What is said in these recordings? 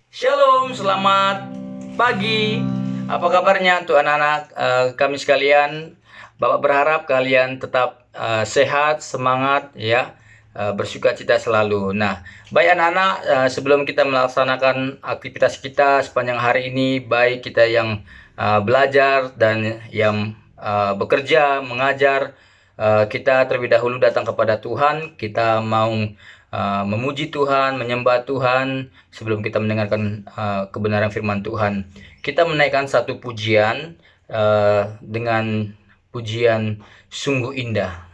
Shalom, selamat pagi. Apa kabarnya untuk anak-anak kami sekalian? Bapak berharap kalian tetap sehat, semangat, ya, bersukacita selalu. Nah, baik anak-anak, sebelum kita melaksanakan aktivitas kita sepanjang hari ini, baik kita yang belajar dan yang bekerja, mengajar, kita terlebih dahulu datang kepada Tuhan. Kita mau memuji Tuhan, menyembah Tuhan sebelum kita mendengarkan kebenaran firman Tuhan. Kita menaikkan satu pujian dengan pujian sungguh indah.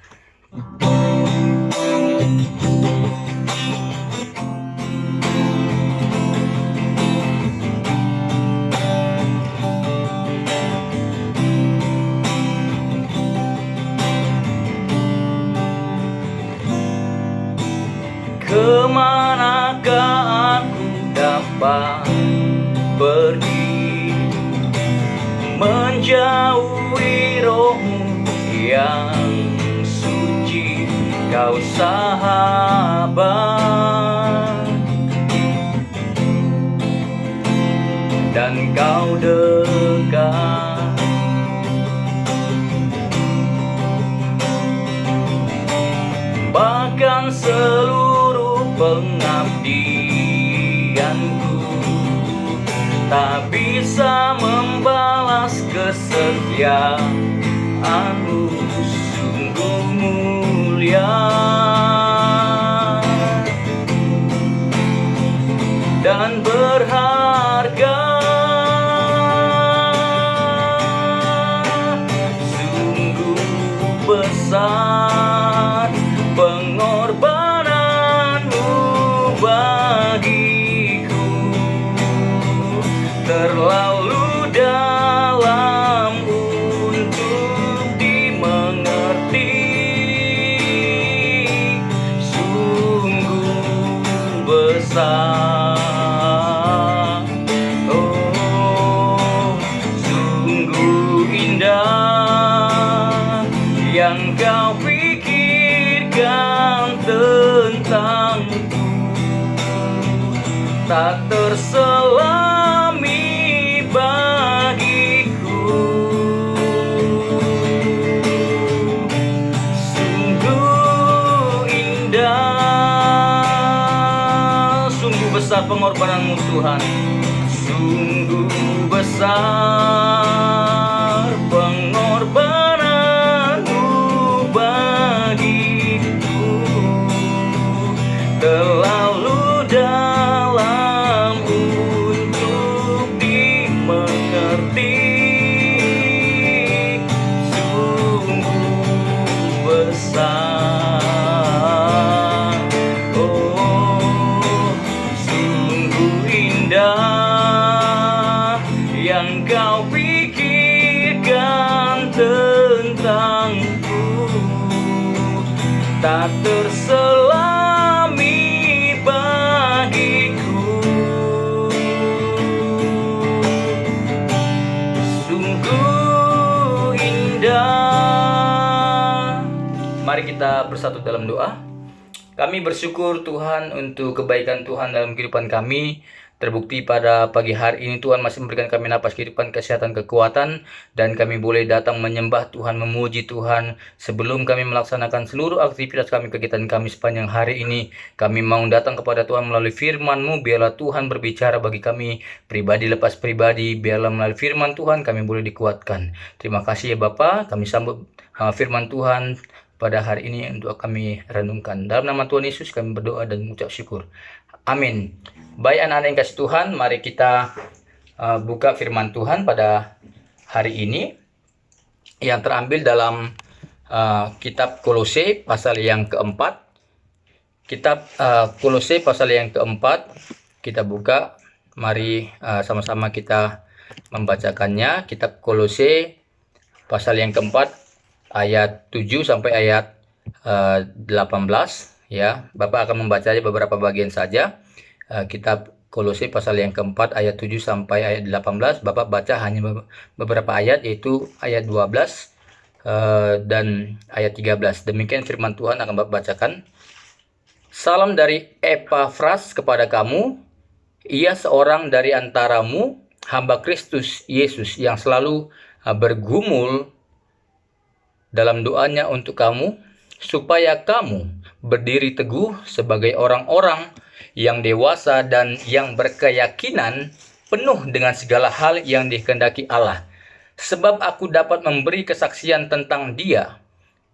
Kemanakah aku dapat pergi, menjauhi rohmu yang suci, kau sahabat, dan kau dekat. Bahkan seluruh pengabdianku tak bisa membalas kesetiaanmu, sungguh mulia dan berharga, sungguh besar pengorbananmu bagiku, terlalu dalam untuk dimengerti, sungguh besar, oh sungguh indah yang kau pikirkan tentangku, tak terselami bagiku, sungguh indah, sungguh besar pengorbananmu Tuhan, sungguh besar pengorbananmu bagiku, terlalu dalam untuk dimengerti, sungguh besar, oh sungguh indah yang kau pikirkan tentangku, tak terselami bagiku, sungguh indah. Mari kita bersatu dalam doa. Kami bersyukur Tuhan untuk kebaikan Tuhan dalam kehidupan kami. Terbukti pada pagi hari ini Tuhan masih memberikan kami napas kehidupan, kesehatan, kekuatan, dan kami boleh datang menyembah Tuhan, memuji Tuhan. Sebelum kami melaksanakan seluruh aktivitas kami, kegiatan kami sepanjang hari ini, kami mau datang kepada Tuhan melalui firman-Mu. Biarlah Tuhan berbicara bagi kami pribadi lepas pribadi. Biarlah melalui firman Tuhan kami boleh dikuatkan. Terima kasih ya Bapa. Kami sambut firman Tuhan pada hari ini untuk kami renungkan. Dalam nama Tuhan Yesus kami berdoa dan mengucap syukur. Amin. Baik anak-anak yang kasih Tuhan, mari kita buka firman Tuhan pada hari ini yang terambil dalam kitab Kolose pasal yang keempat. Kitab Kolose pasal yang keempat kita buka. Mari sama-sama kita membacakannya. Kitab Kolose pasal yang keempat ayat 7 sampai ayat 18, ya. Bapak akan membacanya beberapa bagian saja. Kitab Kolose pasal yang keempat ayat 7 sampai ayat 18. Bapak baca hanya beberapa ayat, yaitu ayat 12 dan ayat 13. Demikian firman Tuhan akan Bapak bacakan. Salam dari Epafras kepada kamu Ia seorang dari antaramu, hamba Kristus Yesus, yang selalu bergumul dalam doanya untuk kamu, supaya kamu berdiri teguh sebagai orang-orang yang dewasa dan yang berkeyakinan, penuh dengan segala hal yang dikehendaki Allah. Sebab aku dapat memberi kesaksian tentang dia,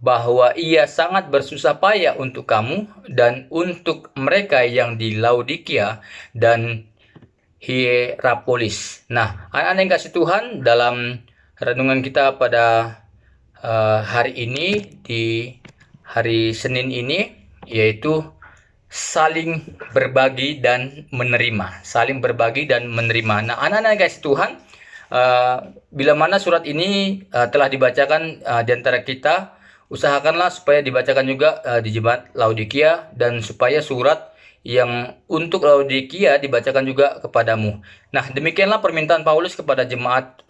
bahwa ia sangat bersusah payah untuk kamu dan untuk mereka yang di Laodikia dan Hierapolis. Nah, anak-anak yang kasih Tuhan, dalam renungan kita pada hari ini, di hari Senin ini, yaitu saling berbagi dan menerima. Saling berbagi dan menerima. Nah, anak-anak yang kasih Tuhan, bila mana surat ini telah dibacakan di antara kita, usahakanlah supaya dibacakan juga di jemaat Laodikia, dan supaya surat yang untuk Laodikia dibacakan juga kepadamu. Nah, demikianlah permintaan Paulus kepada jemaat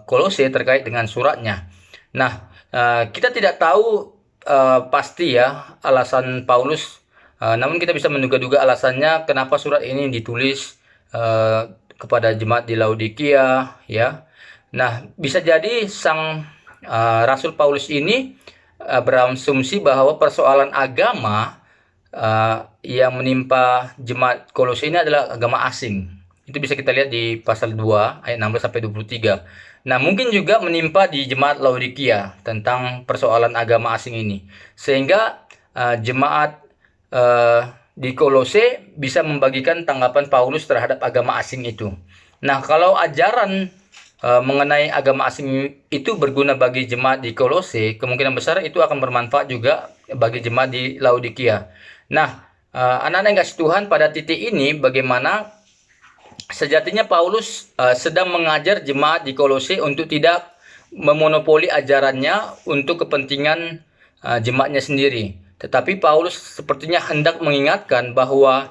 Kolose terkait dengan suratnya. Nah, kita tidak tahu pasti ya alasan Paulus, namun kita bisa menduga-duga alasannya kenapa surat ini ditulis kepada jemaat di Laodikia, ya. Nah, bisa jadi sang Rasul Paulus ini berasumsi bahwa persoalan agama yang menimpa jemaat Kolose ini adalah agama asing. Itu bisa kita lihat di pasal 2 ayat 16 sampai 23. Nah, mungkin juga menimpa di jemaat Laodikia tentang persoalan agama asing ini. Sehingga jemaat di Kolose bisa membagikan tanggapan Paulus terhadap agama asing itu. Nah, kalau ajaran mengenai agama asing itu berguna bagi jemaat di Kolose, kemungkinan besar itu akan bermanfaat juga bagi jemaat di Laodikia. Nah, anak-anak yang kasih Tuhan, pada titik ini bagaimana sejatinya Paulus sedang mengajar jemaat di Kolose untuk tidak memonopoli ajarannya untuk kepentingan jemaatnya sendiri. Tetapi Paulus sepertinya hendak mengingatkan bahwa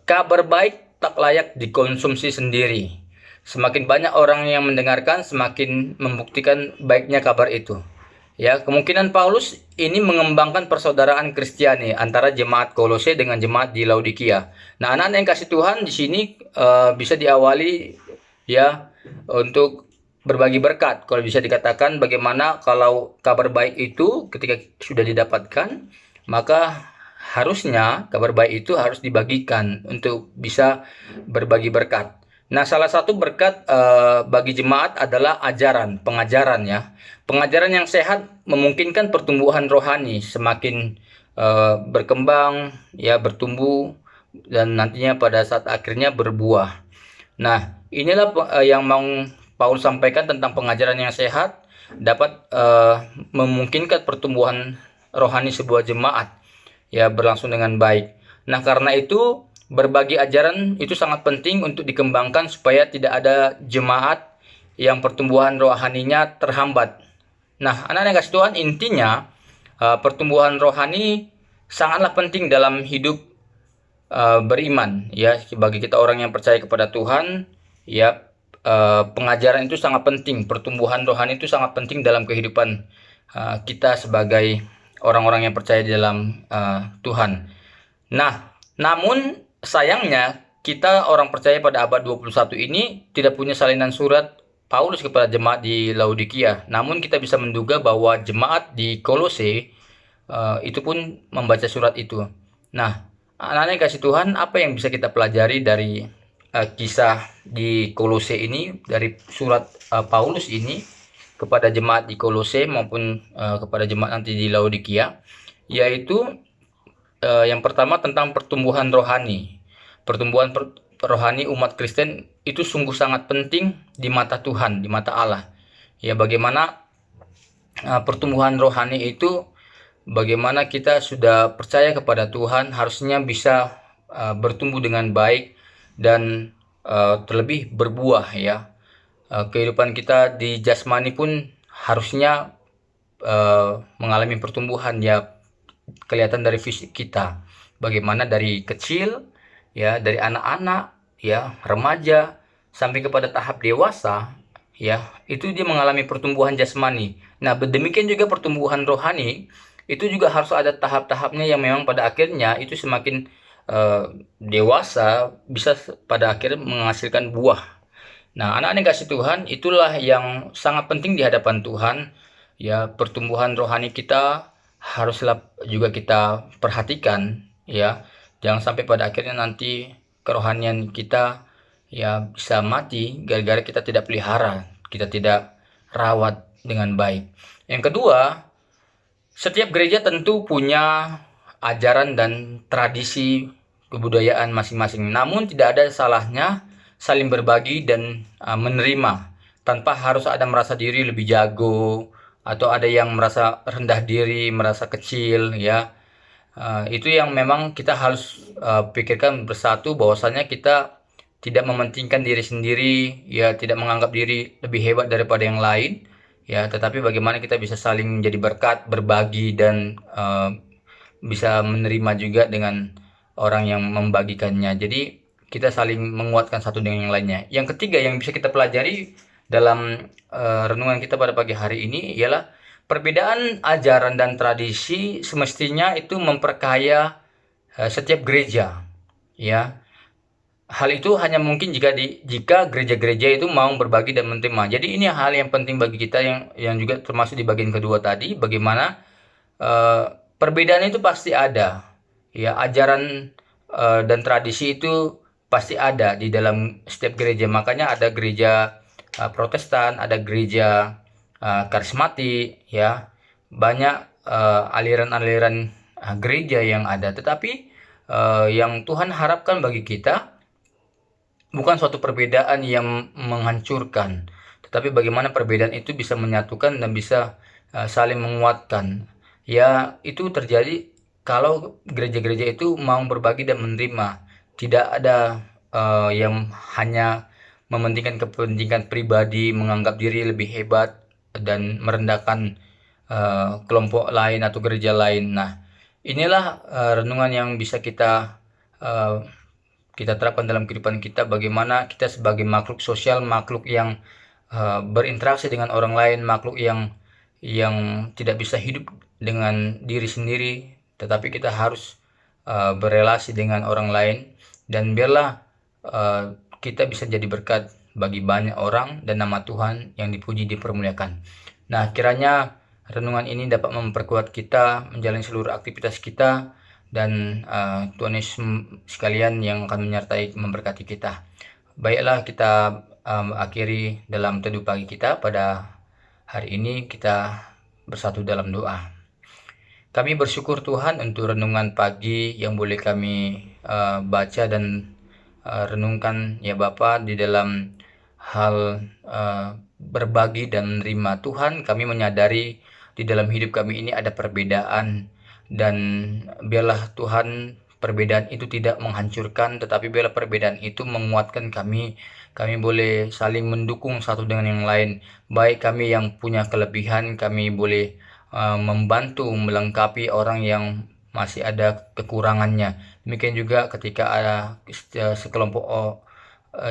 kabar baik tak layak dikonsumsi sendiri. Semakin banyak orang yang mendengarkan, semakin membuktikan baiknya kabar itu. Ya, kemungkinan Paulus ini mengembangkan persaudaraan Kristiani antara jemaat Kolose dengan jemaat di Laodikia. Nah, anak-anak yang kasih Tuhan, di sini bisa diawali ya untuk berbagi berkat. Kalau bisa dikatakan, bagaimana kalau kabar baik itu ketika sudah didapatkan, maka harusnya kabar baik itu harus dibagikan untuk bisa berbagi berkat. Nah, salah satu berkat bagi jemaat adalah pengajaran ya. Pengajaran yang sehat memungkinkan pertumbuhan rohani semakin berkembang, ya, bertumbuh, dan nantinya pada saat akhirnya berbuah. Nah, inilah yang mau Paulus sampaikan tentang pengajaran yang sehat dapat memungkinkan pertumbuhan rohani sebuah jemaat, ya, berlangsung dengan baik. Nah, karena itu berbagi ajaran itu sangat penting untuk dikembangkan supaya tidak ada jemaat yang pertumbuhan rohaninya terhambat. Nah, anak-anak kasih Tuhan, intinya pertumbuhan rohani sangatlah penting dalam hidup beriman, ya, bagi kita orang yang percaya kepada Tuhan, ya. Pengajaran itu sangat penting, pertumbuhan rohani itu sangat penting dalam kehidupan kita sebagai orang-orang yang percaya di dalam Tuhan. Nah, namun sayangnya kita orang percaya pada abad 21 ini tidak punya salinan surat Paulus kepada jemaat di Laodikia. Namun kita bisa menduga bahwa jemaat di Kolose itu pun membaca surat itu. Nah, anak-anak yang kasih Tuhan, apa yang bisa kita pelajari dari kisah di Kolose ini, dari surat Paulus ini kepada jemaat di Kolose maupun kepada jemaat nanti di Laodikia, yaitu yang pertama tentang pertumbuhan rohani. Pertumbuhan rohani umat Kristen itu sungguh sangat penting di mata Tuhan, di mata Allah. Ya, bagaimana pertumbuhan rohani itu, bagaimana kita sudah percaya kepada Tuhan harusnya bisa bertumbuh dengan baik dan terlebih berbuah, ya. Kehidupan kita di jasmani pun harusnya mengalami pertumbuhan, ya. Kelihatan dari fisik kita, bagaimana dari kecil, ya, dari anak-anak, ya, remaja sampai kepada tahap dewasa, ya, itu dia mengalami pertumbuhan jasmani. Nah, demikian juga pertumbuhan rohani itu juga harus ada tahap-tahapnya yang memang pada akhirnya itu semakin dewasa bisa pada akhirnya menghasilkan buah. Nah, anak-anak yang kasih Tuhan, itulah yang sangat penting di hadapan Tuhan. Ya, pertumbuhan rohani kita haruslah juga kita perhatikan, ya. Jangan sampai pada akhirnya nanti kerohanian kita ya bisa mati gara-gara kita tidak pelihara, kita tidak rawat dengan baik. Yang kedua, setiap gereja tentu punya ajaran dan tradisi kebudayaan masing-masing. Namun tidak ada salahnya saling berbagi dan menerima tanpa harus ada merasa diri lebih jago atau ada yang merasa rendah diri, merasa kecil, ya. Itu yang memang kita harus pikirkan bersatu, bahwasanya kita tidak mementingkan diri sendiri, ya, tidak menganggap diri lebih hebat daripada yang lain, ya, tetapi bagaimana kita bisa saling menjadi berkat, berbagi, dan bisa menerima juga dengan orang yang membagikannya. Jadi kita saling menguatkan satu dengan yang lainnya. Yang ketiga yang bisa kita pelajari dalam renungan kita pada pagi hari ini ialah perbedaan ajaran dan tradisi semestinya itu memperkaya setiap gereja, ya. Hal itu hanya mungkin jika gereja-gereja itu mau berbagi dan menerima. Jadi ini hal yang penting bagi kita yang juga termasuk di bagian kedua tadi, bagaimana perbedaan itu pasti ada, ya. Ajaran dan tradisi itu pasti ada di dalam setiap gereja. Makanya ada gereja Protestan, ada gereja karismatik, ya. Banyak aliran-aliran gereja yang ada. Tetapi yang Tuhan harapkan bagi kita bukan suatu perbedaan yang menghancurkan, tetapi bagaimana perbedaan itu bisa menyatukan dan bisa saling menguatkan. Ya, itu terjadi kalau gereja-gereja itu mau berbagi dan menerima. Tidak ada yang hanya mementingkan kepentingan pribadi, menganggap diri lebih hebat, dan merendahkan kelompok lain atau gereja lain. Nah, inilah renungan yang bisa kita terapkan dalam kehidupan kita, bagaimana kita sebagai makhluk sosial, makhluk yang berinteraksi dengan orang lain, makhluk yang tidak bisa hidup dengan diri sendiri, tetapi kita harus berelasi dengan orang lain, dan biarlah kita bisa jadi berkat bagi banyak orang dan nama Tuhan yang dipuji dipermuliakan. Nah, kiranya renungan ini dapat memperkuat kita menjalani seluruh aktivitas kita, dan Tuhan Yesus sekalian yang akan menyertai memberkati kita. Baiklah, kita akhiri dalam teduh pagi kita pada hari ini. Kita bersatu dalam doa. Kami bersyukur Tuhan untuk renungan pagi yang boleh kami baca dan renungkan, ya Bapa, di dalam hal berbagi dan menerima. Tuhan, kami menyadari di dalam hidup kami ini ada perbedaan, dan biarlah Tuhan perbedaan itu tidak menghancurkan, tetapi biarlah perbedaan itu menguatkan kami. Kami boleh saling mendukung satu dengan yang lain. Baik kami yang punya kelebihan, kami boleh membantu melengkapi orang yang masih ada kekurangannya. Demikian juga ketika ada sekelompok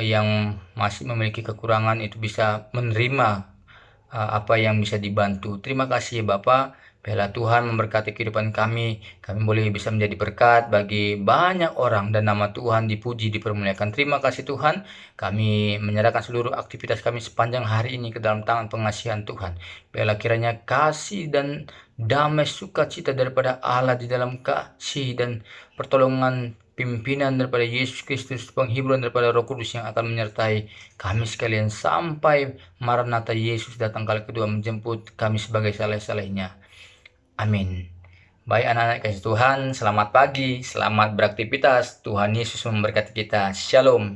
yang masih memiliki kekurangan, itu bisa menerima apa yang bisa dibantu. Terima kasih Bapak. Biarlah Tuhan memberkati kehidupan kami. Kami boleh bisa menjadi berkat bagi banyak orang dan nama Tuhan dipuji, dipermuliakan. Terima kasih Tuhan. Kami menyerahkan seluruh aktivitas kami sepanjang hari ini ke dalam tangan pengasihan Tuhan. Biarlah kiranya kasih dan damai sukacita daripada Allah di dalam kasih dan pertolongan pimpinan daripada Yesus Kristus, penghiburan daripada Roh Kudus yang akan menyertai kami sekalian sampai Maranatha Yesus datang kali kedua menjemput kami sebagai saleh-salehnya. Amin. Baik anak-anak kasih Tuhan, selamat pagi, selamat beraktivitas. Tuhan Yesus memberkati kita. Shalom.